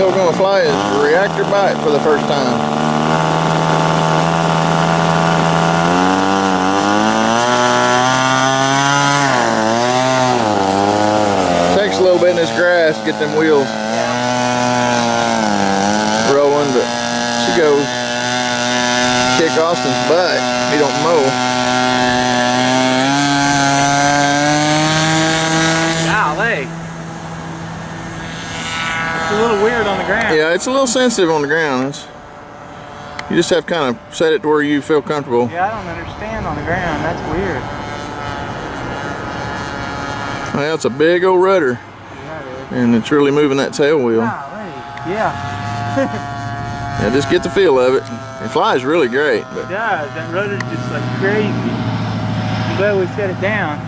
Today we're going to fly his reactor bite for the first time. Takes a little bit in this grass to get them wheels rolling, but she goes. Kick Austin's butt. He don't mow. Golly. It's a little weird on the ground. Yeah, it's a little sensitive on the ground. You just have to kind of set it to where you feel comfortable. Yeah, I don't understand on the ground. That's weird. Well, it's a big old rudder. Yeah, it is. And it's really moving that tail wheel. Golly. Yeah. Yeah, just get the feel of it. It flies really great. But It does. That rudder's just like crazy. I'm glad we set it down.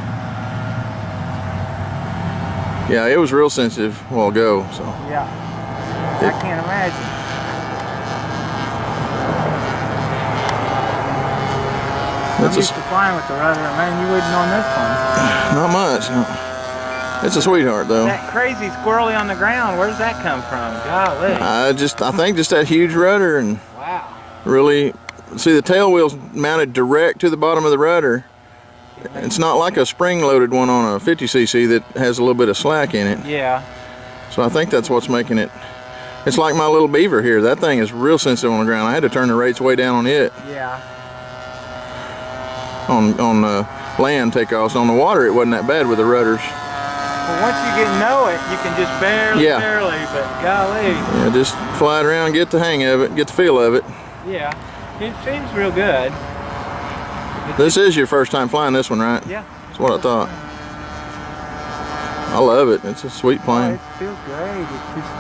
yeah, it was real sensitive a while ago. So Yeah. I can't imagine. I'm used to flying with the rudder. Man, you wouldn't on this one. Not much. No. It's a sweetheart though. That crazy squirrely on the ground, where's that come from? Golly. I think just that huge rudder and Wow. really, see the tail wheel's mounted direct to the bottom of the rudder. It's not like a spring-loaded one on a 50cc that has a little bit of slack in it. Yeah. So I think that's what's making it. It's like my little beaver here. That thing is real sensitive on the ground. I had to turn the rates way down on it. Yeah. On land takeoffs. On the water, it wasn't that bad with the rudders. Well, once you get to know it, you can just barely, but golly. Yeah, just fly it around, get the hang of it, get the feel of it. Yeah. It seems real good. This is your first time flying this one, right? Yeah. That's what I thought. I love it. It's a sweet Oh, plane. it feels great. It's just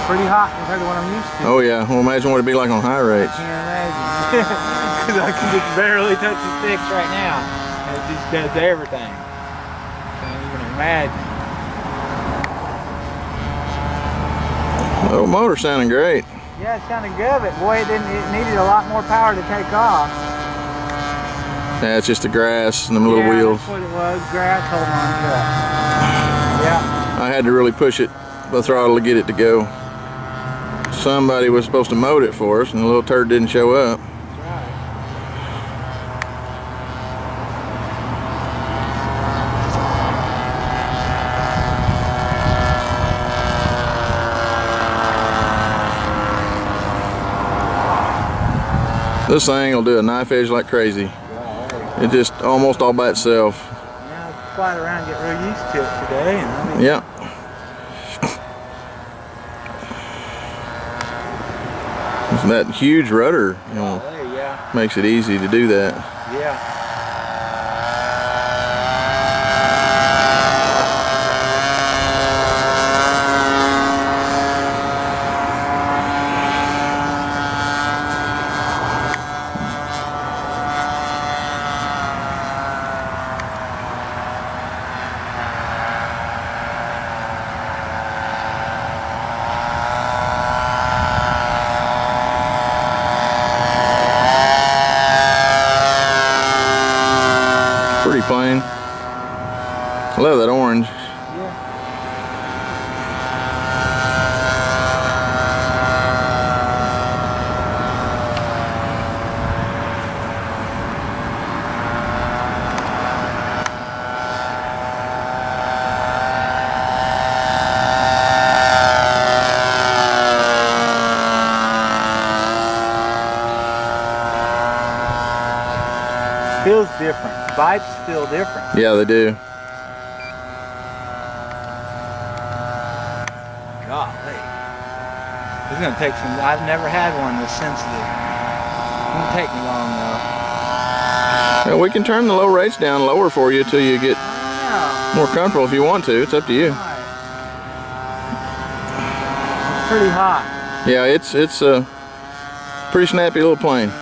pretty hot compared to what I'm used to. Oh yeah, well imagine what it'd be like on high rates. I can't imagine. Because I can just barely touch the sticks right now. And it just does everything. Can't even imagine. Oh, motor sounding great. Yeah, it sounded good, but boy, it needed a lot more power to take off. Yeah, it's just the grass and them little Yeah, wheels. that's what it was, grass holding on to it. Yeah. I had to really push it, the throttle, to get it to go. Somebody was supposed to mow it for us and the little turd didn't show up. That's right. This thing will do a knife edge like crazy. It just almost all by itself. Yeah, I'll fly it around and get real used to it today. And Yeah. That huge rudder, you know, yeah. makes it easy to do that. Yeah. Pretty plane. I love that orange. Yeah. Feels different. Bites feel different. Yeah, they do. Golly. It's gonna take some. I've never had one that's sensitive. It won't take me long though. Well, we can turn the low rates down lower for you till you get Yeah. more comfortable if you want to. It's up to you. Right. It's pretty hot. Yeah, it's a pretty snappy little plane. I'm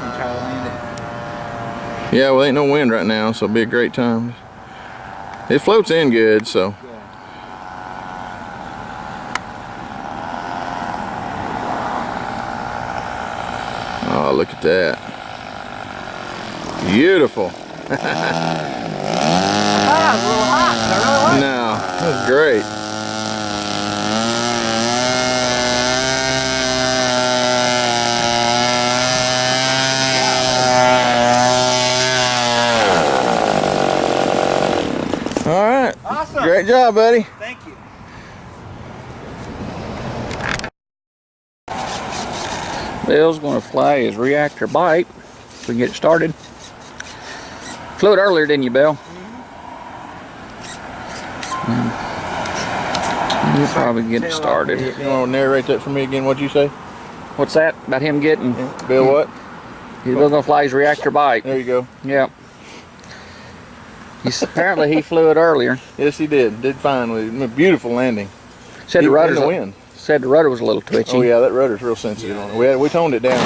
gonna try to land it. Yeah, well, ain't no wind right now, so it'll be a great time. It floats in good, so. Oh, look at that. Beautiful. I thought I was a little hot, but I really wasn't. No, that was great. job, buddy. Thank you. Bill's going to fly his reactor bite. We can get it started. Flew it earlier, didn't you, Bill? We'll probably get it started. You want to narrate that for me again? What'd you say? What's that about him getting? Bill, what? He's going to fly his reactor bite. There you go. Yep. Apparently he flew it earlier. Yes, he did. Did fine with it. A beautiful landing. Said the Even in rudder's the wind. Said the rudder was a little twitchy. Oh yeah, that rudder's real sensitive on it. We toned it down.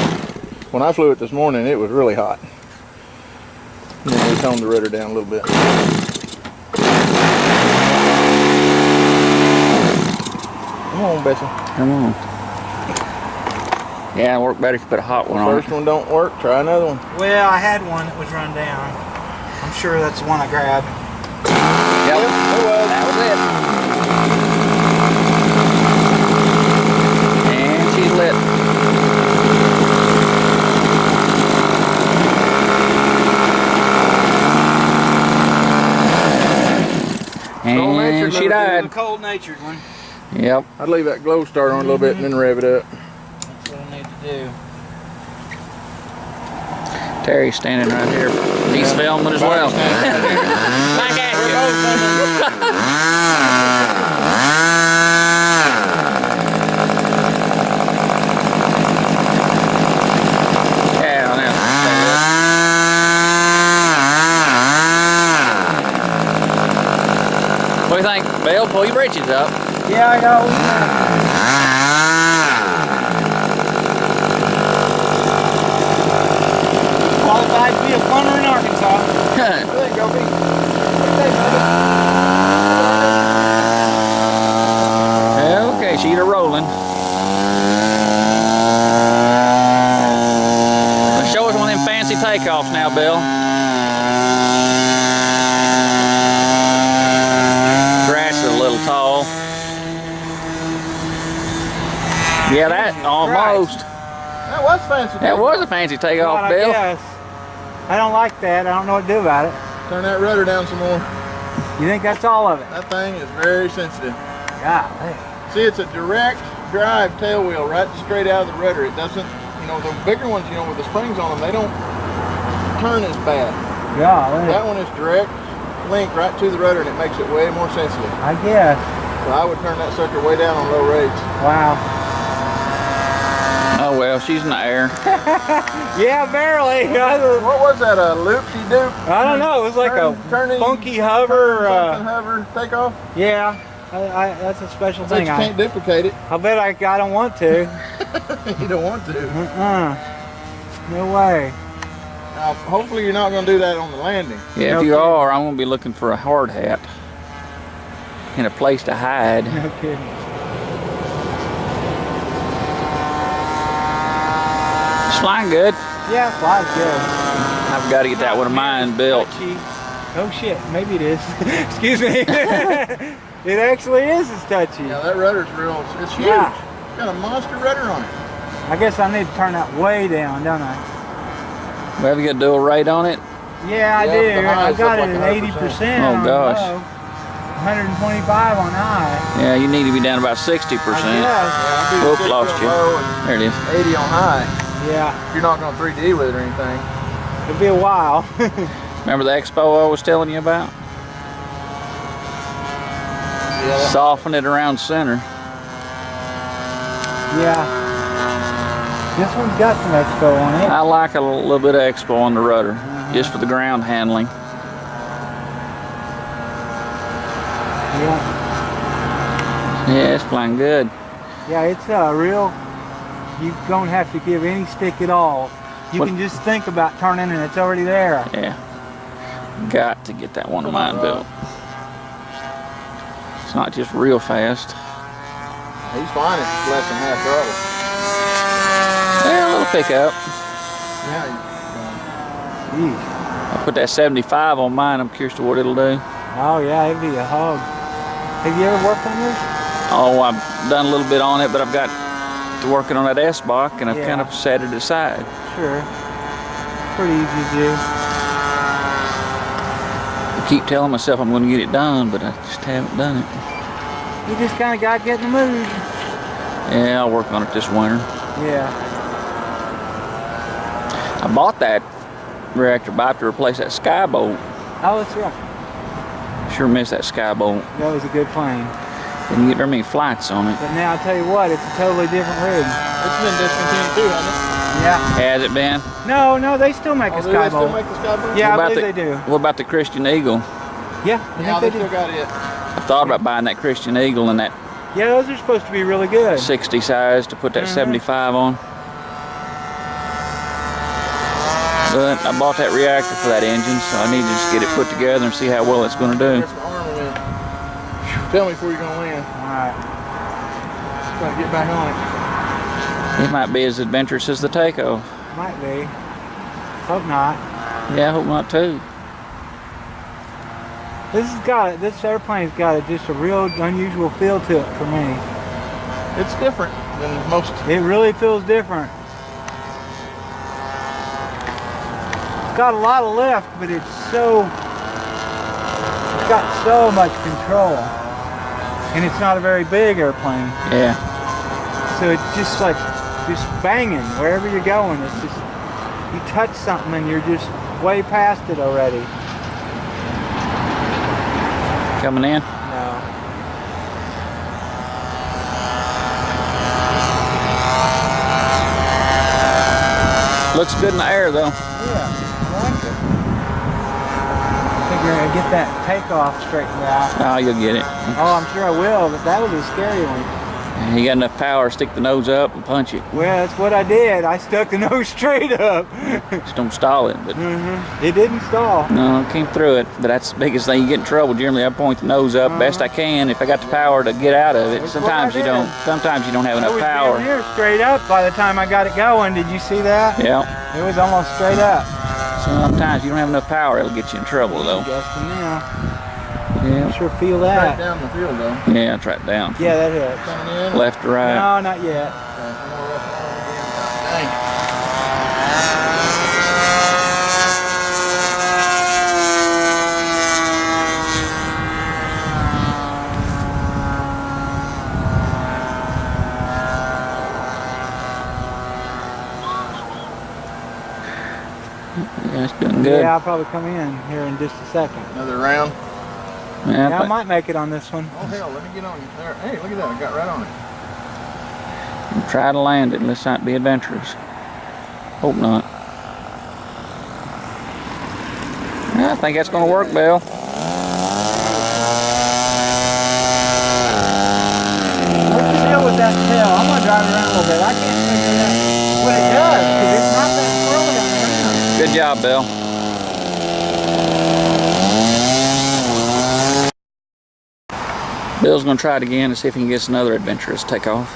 When I flew it this morning, it was really hot. And then we toned the rudder down a little bit. Come on, Bessie. Come on. Yeah, it'll work better if you put a hot one on First one don't work, try another one. Well, I had one that was run down. I'm sure that's the one I grabbed. Yep, that was it. And she's lit. And she died. A cold-natured one. Yep. I'd leave that glow star on a little bit and then rev it up. That's what I need to do. Terry's standing right here. He's filming as well. Back at you. Yeah, now. What do you think, Bill? Pull your britches up. Yeah, I know. Qualified to be a plumber in Arkansas. There you go, B. Okay, she's a rolling. Show us one of them fancy takeoffs now, Bill. Grass is a little tall. Yeah, that almost. That was fancy. That was a fancy takeoff, God, Bill. I guess. I don't like that. I don't know what to do about it. Turn that rudder down some more. You think that's all of it? That thing is very sensitive. Golly. See, it's a direct drive tail wheel right straight out of the rudder. It doesn't, you know, the bigger ones, you know, with the springs on them, they don't turn as bad. Golly. That one is direct link right to the rudder and it makes it way more sensitive. I guess. So I would turn that sucker way down on low rates. Wow. Oh well, she's in the air. Yeah, barely. What was that, a loop-de-doop? I don't know. It was like a funky hover. Something hover takeoff? Yeah. That's a special But thing. you can't duplicate it. I bet I don't want to. You don't want to. No way. Now, hopefully you're not going to do that on the landing. Yeah, if you are, I'm going to be looking for a hard hat and a place to hide. No kidding. It's flying good. Yeah, flies good. I've got to get that one of mine built. Touchy. Oh shit, maybe it is. Excuse me. It actually is as touchy. Yeah, that rudder's real, it's huge. Yeah. It's got a monster rudder on it. I guess I need to turn that way down, don't I? We have you got dual rate on it? Yeah, I Yeah, do. the high's I got up it like at 100%. 80% Oh, on gosh. low. 125 on high. Yeah, you need to be down about 60%. I guess. Yeah, Whoop, lost you. There it is. 80 on high. Yeah, If you're not going to 3D with it or anything. it'll be a while. Remember the expo I was telling you about? Yeah, that, Soften it around center. Yeah. This one's got some expo on it. I like a little bit of expo on the rudder, just for the ground handling. Yeah. Yeah, it's flying good. Yeah, it's a real, you don't have to give any stick at all. You What- can just think about turning and it's already there. Yeah. Got to get that one of mine built. It's not just real fast. he's fine if it's less than half throttle. Yeah, a little pickup. Yeah, Jeez. I put that 75 on mine. I'm curious to what it'll do. Oh yeah, it'd be a hog. Have you ever worked on this? Oh, I've done a little bit on it, but I've got to working on that S-Box and I've Yeah. kind of set it aside. Sure. Pretty easy to do. keep telling myself I'm going to get it done, but I just haven't done it. You just kind of got to get in the mood. Yeah, I'll work on it this winter. Yeah. I bought that reactor bipe to replace that Skybolt. Oh, that's right. Sure miss that Skybolt. That was a good plane. Didn't get very many flights on it. But now I'll tell you what, it's a totally different rig. It's been discontinued too, hasn't it? Yeah. Has it been? No, they still make a Oh, do they still Skybolt. make the Skybolt? Yeah, What I about believe they do. What about the Christian Eagle? Yeah, I Yeah, think they they still do. got it. I thought about buying that Christian Eagle and that Yeah, those are supposed to be really good. 60 size to put that 75 on. But I bought that reactor for that engine, so I need to just get it put together and see how well it's going to do. That's my armament. Tell me before you're going to land. Alright. Gotta get back on it. It might be as adventurous as the takeoff. Might be. Hope not. Yeah, I hope not too. This airplane's got just a real unusual feel to it for me. It's different than most. It really feels different. It's got a lot of lift, but it's got so much control. And it's not a very big airplane. Yeah. So it's just like, just banging wherever you're going. It's just, you touch something and you're just way past it already. Coming in. No. Looks good in the air though. Yeah, I like it. I think you're gonna get that takeoff straightened out. Oh, you'll get it. Oh, I'm sure I will, but that was a scary one. You got enough power, stick the nose up and punch it. Well, that's what I did. I stuck the nose straight up. Just don't stall it. But It didn't stall. no, I came through it. But that's the biggest thing. You get in trouble. Generally, I point the nose up best I can if I got the power to get out of it. That's Sometimes what I you don't. did. Sometimes you don't have I enough was power. down here straight up by the time I got it going. Did you see that? Yeah. It was almost straight up. Sometimes you don't have enough power. It'll get you in trouble though. Guessing now. Yeah. Sure feel Right that. down the field though. Yeah, try it down. Yeah, that hits. Coming in. Left to right. No, not yet. Dang. Yeah, it's doing good. Yeah, I'll probably come in here in just a second. Another round. Yeah, Yeah, I might make it on this one. Oh hell, let me get on you there. Hey, look at that. I got right on it. try to land it. Let's not be adventurous. Hope not. Yeah, I think that's going to work, Bill. What's the deal with that tail? I'm going to drive it around a little bit. I can't figure out what it does because it's not that swirly on the ground. Good job, Bill. Bill's going to try it again and see if he can get us another adventurous takeoff.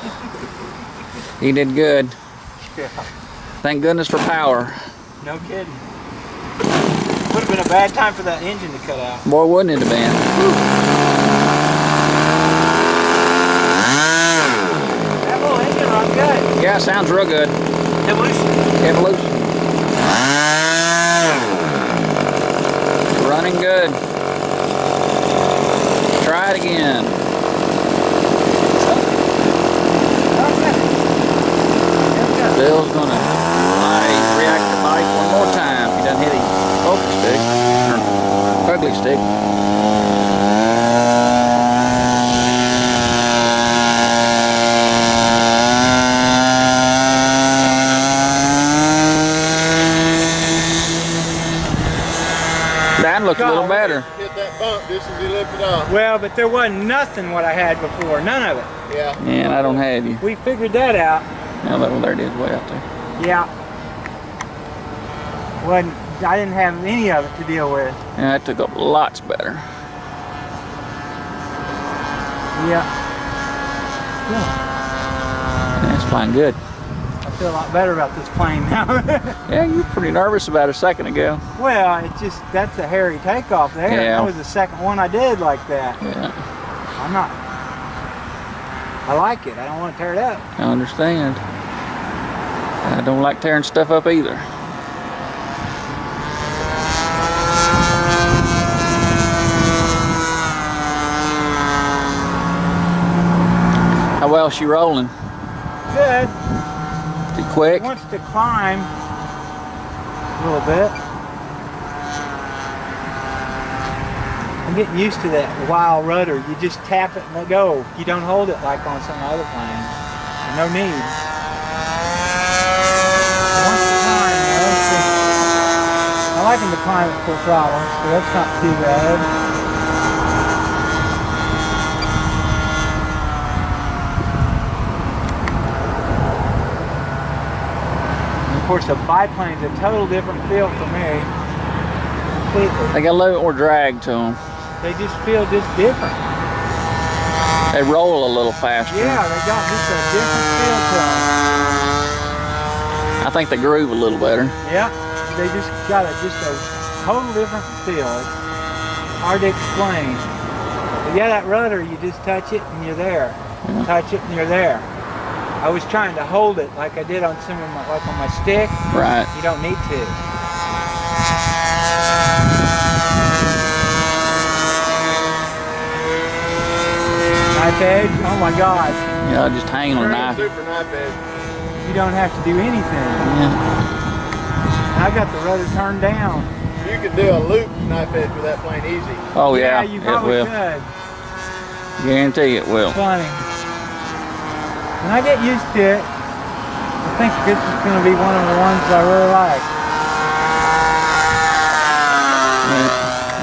He did good. Yeah. Thank goodness for power. No kidding. Would have been a bad time for that engine to cut out. Boy, wouldn't it have been? That whole engine runs good. Yeah, sounds real good. Evolution. Running good. Try it again. Bill's gonna fly reactor bike one more time. He doesn't hit his focus stick or ugly stick. That looks a little better. Hit that bump just as he lifted off. Well, but there wasn't nothing what I had before. None of it. Yeah. And I don't have you. We figured that out. Now that one there it is way out there. Yeah. Wasn't, I didn't have any of it to deal with. Yeah, that took up lots better. Yeah. That's flying good. I feel a lot better about this plane now. Yeah, you were pretty nervous about it a second ago. Well, it's just, that's a hairy takeoff there. Yeah. That was the second one I did like that. Yeah, I'm not, I like it. I don't want to tear it up. I understand. I don't like tearing stuff up either. How well is she rolling? Good. Too quick? It wants to climb a little bit. I'm getting used to that wild rudder. You just tap it and let go. You don't hold it like on some other plane. No need. It wants to climb, though. So I like him to climb at full throttle, so that's not too bad. And of course, a biplane's a total different feel for me. Completely. They got a little more drag to them. They just feel just different. They roll a little faster. Yeah, they got just a different feel to them. I think they groove a little better. Yeah, they just got just a total different feel. It's hard to explain. But yeah, that rudder, you just touch it and you're there. Yeah. Touch it and you're there. I was trying to hold it like I did on some of my, like on my stick. Right. You don't need to. Knife edge? Oh my gosh. Yeah, just hanging on a knife. Super knife edge. You don't have to do anything. Yeah. I got the rudder turned down. You can do a loop knife edge with that plane easy. Oh yeah, you it probably will. could. Guarantee it will. Funny. When I get used to it, I think this is going to be one of the ones I really like.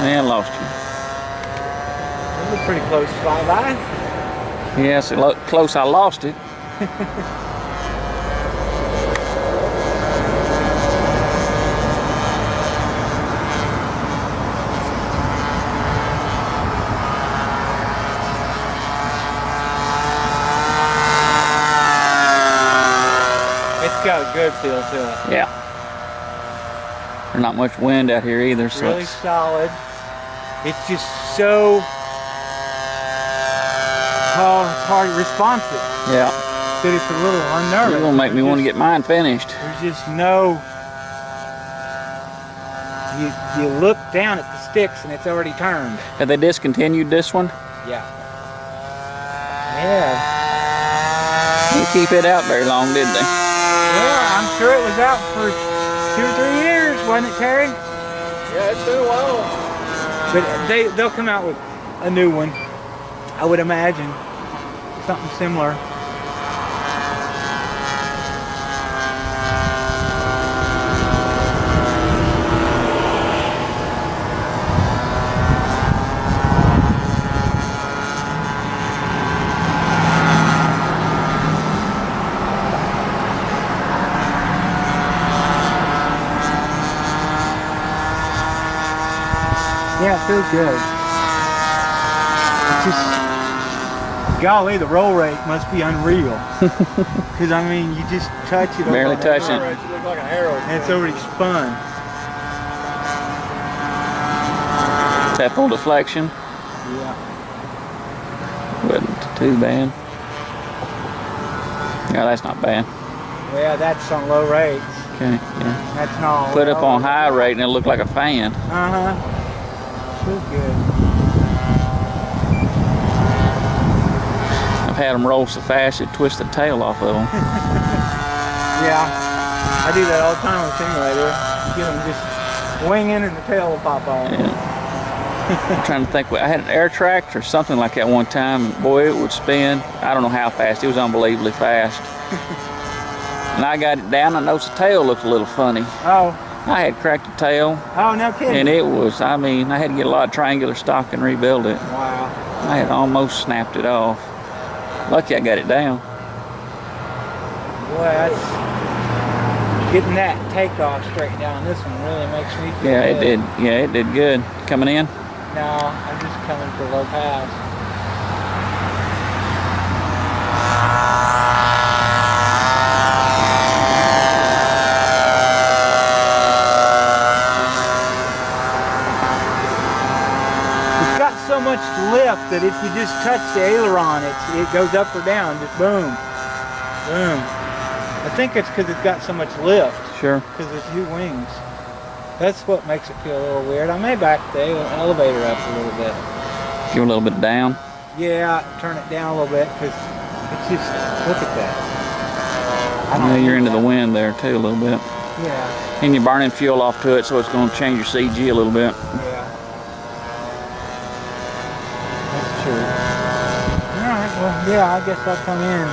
Yeah, I lost you. This is pretty close to flyby. Yes, close I lost it. It's got a good feel to it. Yeah. There's not much wind out here either, so Really it's, solid. It's just so it's hard responsive. yeah. That it's a little unnerving. You're gonna make me want to get mine finished. There's just no. You look down at the sticks and it's already turned. Have they discontinued this one? Yeah. Yeah. Didn't keep it out very long, did they? Well, I'm sure it was out for 2 or 3 years, wasn't it, Terry? Yeah, it's been a while. But they'll come out with a new one, I would imagine. Something similar. Yeah, it feels good. It's just, golly, the roll rate must be unreal. Because, I mean, you just touch it. Barely touch it. You look like an arrow. And it's already spun. That full deflection Yeah. wasn't too bad. Yeah, that's not bad. Well, that's on low rates. Okay, yeah. That's not. Put up on high rate and it'll look like a fan. Uh-huh. Feels good. I've had them roll so fast it twists the tail off of them. Yeah. I do that all the time on the simulator. Get them just winging and the tail will pop off. Yeah. I'm trying to think. I had an air tractor or something like that one time. And boy, it would spin. I don't know how fast. It was unbelievably fast. And I got it down. I noticed the tail looked a little funny. Oh. I had cracked the tail. Oh, no kidding. And it was, I mean, I had to get a lot of triangular stock and rebuild it. Wow. I had almost snapped it off. Lucky I got it down. Boy, that's getting that takeoff straight down. This one really makes me feel Yeah, it good. did. Yeah, it did good. Coming in? No, I'm just coming for low pass. It's got so much lift that if you just touch the aileron, it goes up or down, just boom, boom. I think it's because it's got so much lift, Sure. because of the 2 wings. That's what makes it feel a little weird. I may back the elevator up a little bit. Give it a little bit down. Yeah, turn it down a little bit because It's just, look at that. I don't Yeah, you're need into the that. wind there too a little bit. Yeah, And you're burning fuel off to it, so it's going to change your CG a little bit. yeah. That's true. Alright, well, yeah, I guess I'll come in.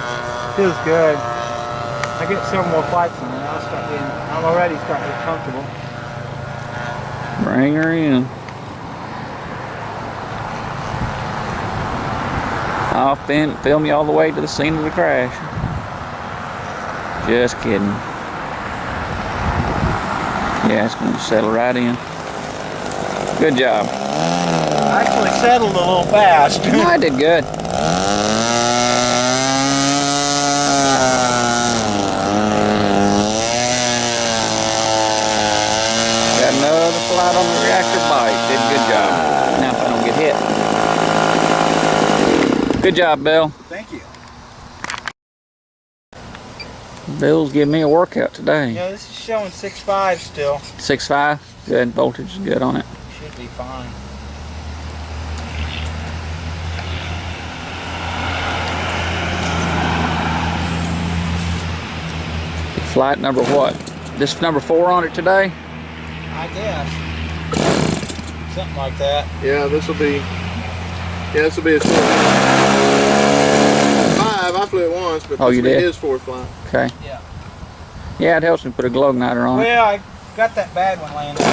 Feels good. I get several more flights on it. I'm already starting to get comfortable. Bring her in. I'll film you all the way to the scene of the crash. Just kidding. Yeah, it's going to settle right in. Good job. I actually settled a little fast. No, I did good. Got another flight on the reactor bite. Did a good job. Now if I don't get hit. Good job, Bill. Thank you. Bill's giving me a workout today. Yeah, this is showing 6.5 still. 6.5. Good. Voltage is good on it. Should be fine. Flight number what? This number 4 on it today? I guess. Something like that. Yeah, this will be a 5. I flew it once, but Oh, this you will be did? his 4th flight. Okay. Yeah. Yeah, it helps me put a glow igniter on it. Well, I got that bad one landed.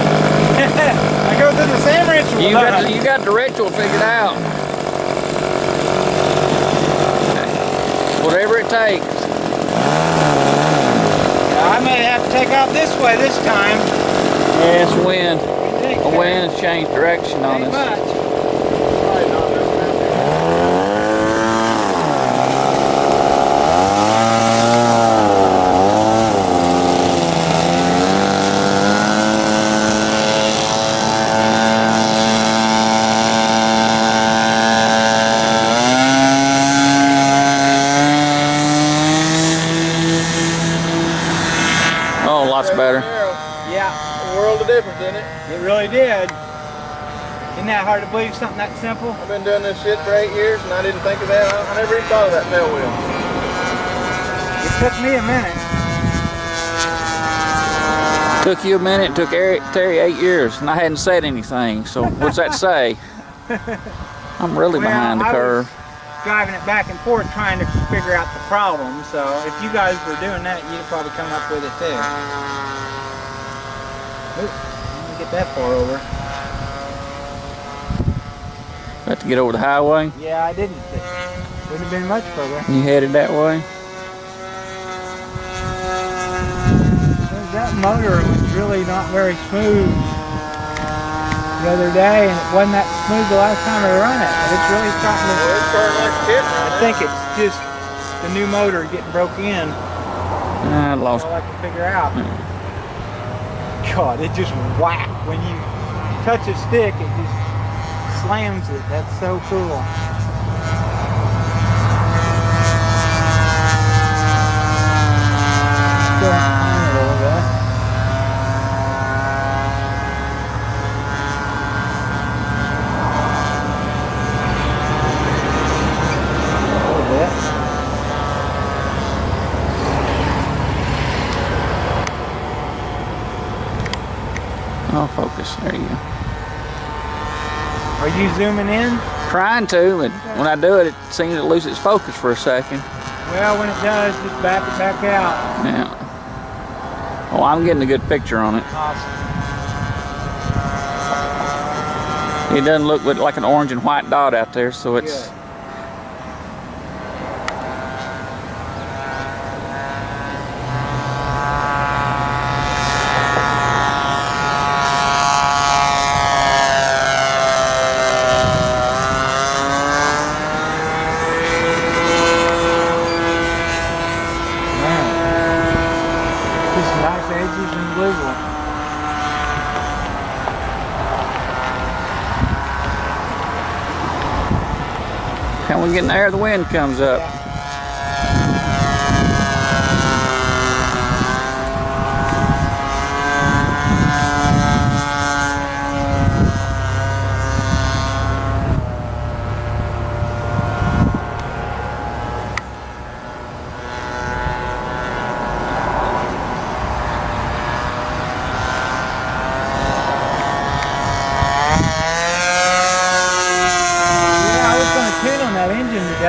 I go through the same ritual. You got the ritual figured out. Okay. Whatever it takes. I may have to take off this way this time. Yeah, it's wind. The wind has changed direction on Ain't us. much. Probably not this many. Oh, lots better. Yeah, A world of difference, isn't it? it really did. Isn't that hard to believe, something that simple? I've been doing this shit for 8 years and I didn't think of that. I never even thought of that tail wheel. It took me a minute. Took you a minute, took Terry 8 years, and I hadn't said anything, so what's that say? I'm really Well, behind the I was curve. driving it back and forth trying to figure out the problem, so if you guys were doing that, you'd probably come up with it too. Oop, let me get that far over. Got to get over the highway. Yeah, I didn't. It wouldn't have been much further. You headed that way? That motor was really not very smooth the other day, and it wasn't that smooth the last time I run it, but it's really starting to... Well, it's starting like a kitten. I think it's just the new motor getting broke in. I lost. All I can figure out. God, it just whack. When you touch a stick, it just slams it. That's so cool. Still a little bit. Oh, focus. There you go. Are you zooming in? Trying to, but when I do it, it seems to lose its focus for a second. Well, when it does, just back it back out. Yeah. Oh, I'm getting a good picture on it. Awesome. It doesn't look like an orange and white dot out there, so it's... Good. Just nice edges and wiggle. Can we get in the air? The wind comes up. Yeah.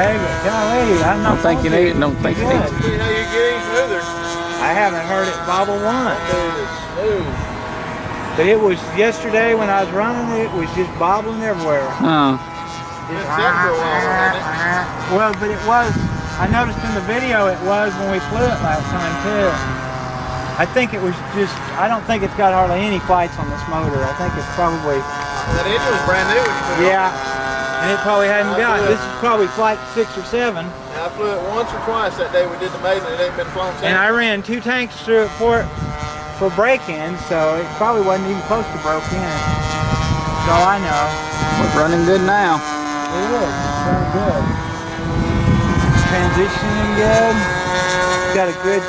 yesterday, but golly, I'm not. Don't think you need it. Don't think you need it. See how you get any smoother. I haven't heard it bobble once. Dude, it's smooth. But it was yesterday when I was running it was just bobbling everywhere. Oh, Been set for a while, hasn't it? Well, but it was, I noticed in the video it was when we flew it last time too. I think it was just, I don't think it's got hardly any flights on this motor. I think it's probably, That engine was brand new when you put it on. yeah, and it probably hadn't got, this is probably flight 6 or 7. I flew it once or twice that day we did the maiden, and it ain't been flown since. And I ran 2 tanks through it for break-in, so it probably wasn't even close to broke in. That's all I know. we're running good now. It is. It's running good. Transitioning good. Got a good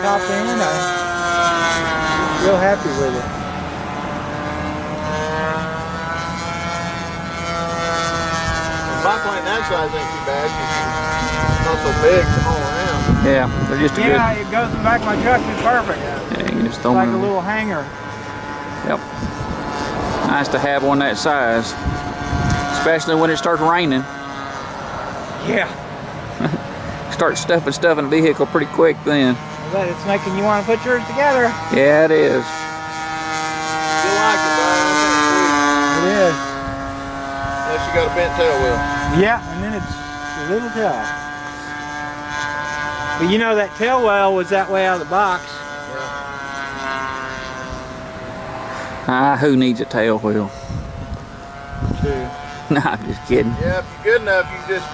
top end. I'm real happy with it. Biplane that size ain't too bad. It's not so big to haul around. Yeah, they're just a good. Yeah, it goes in the back of my truck. It's perfect. Yeah, you can just It's throw like them a in. little hanger. Yep. Nice to have one that size, especially when it starts raining. Yeah. Start stuffing stuff in the vehicle pretty quick then. I bet it's making you want to put yours together. Yeah, it is. You like it, Brian? It's It is. sweet. Unless you got a bent tail wheel. Yeah, and then it's a little tough. But you know that tail wheel was that way out of the box. Who needs a tail wheel? Too. Nah, I'm just kidding. Yeah, if you're good enough, you can just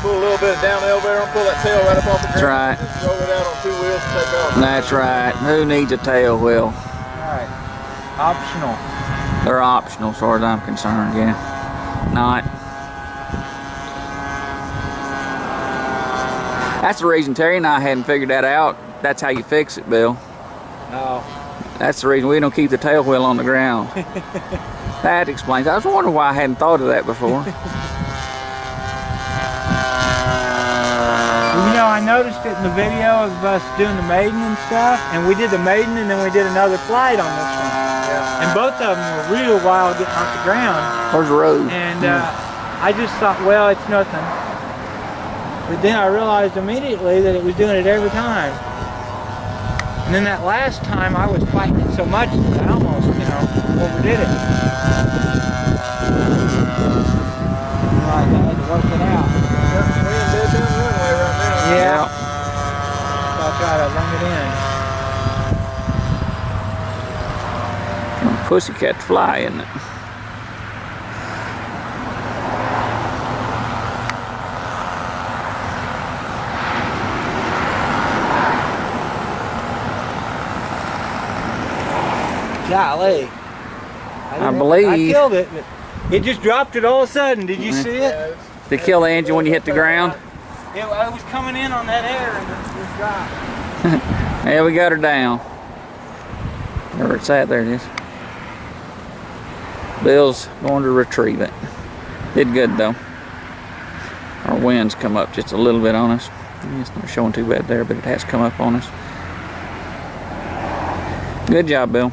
pull a little bit down the elevator and pull that tail right up off the That's ground. right. Just roll it out on 2 wheels and take off. That's right. Who needs a tail wheel? Alright. Optional. They're optional as far as I'm concerned, yeah. Not. That's the reason Terry and I hadn't figured that out. That's how you fix it, Bill. Oh. That's the reason we don't keep the tail wheel on the ground. That explains. I was wondering why I hadn't thought of that before. Well, you know, I noticed it in the video of us doing the maiden and stuff, and we did the maiden and then we did another flight on this one. Yeah. And both of them were real wild getting off the ground. Where's the road? And I just thought, well, it's nothing. But then I realized immediately that it was doing it every time. And then that last time I was fighting it so much that I almost, overdid it. I had to work it out. We're in dead down the runway right now. Yeah. So I'll try to run it in. Pussycat fly, isn't it? Golly. I believe. I killed it, but it just dropped it all of a sudden. Did you see it? They kill the engine when you hit the ground. I was coming in on that air and it just dropped. Yeah, we got her down. Where it's at, there it is. Bill's going to retrieve it. Did good though. Our wind's come up just a little bit on us. It's not showing too bad there, but it has come up on us. Good job, Bill.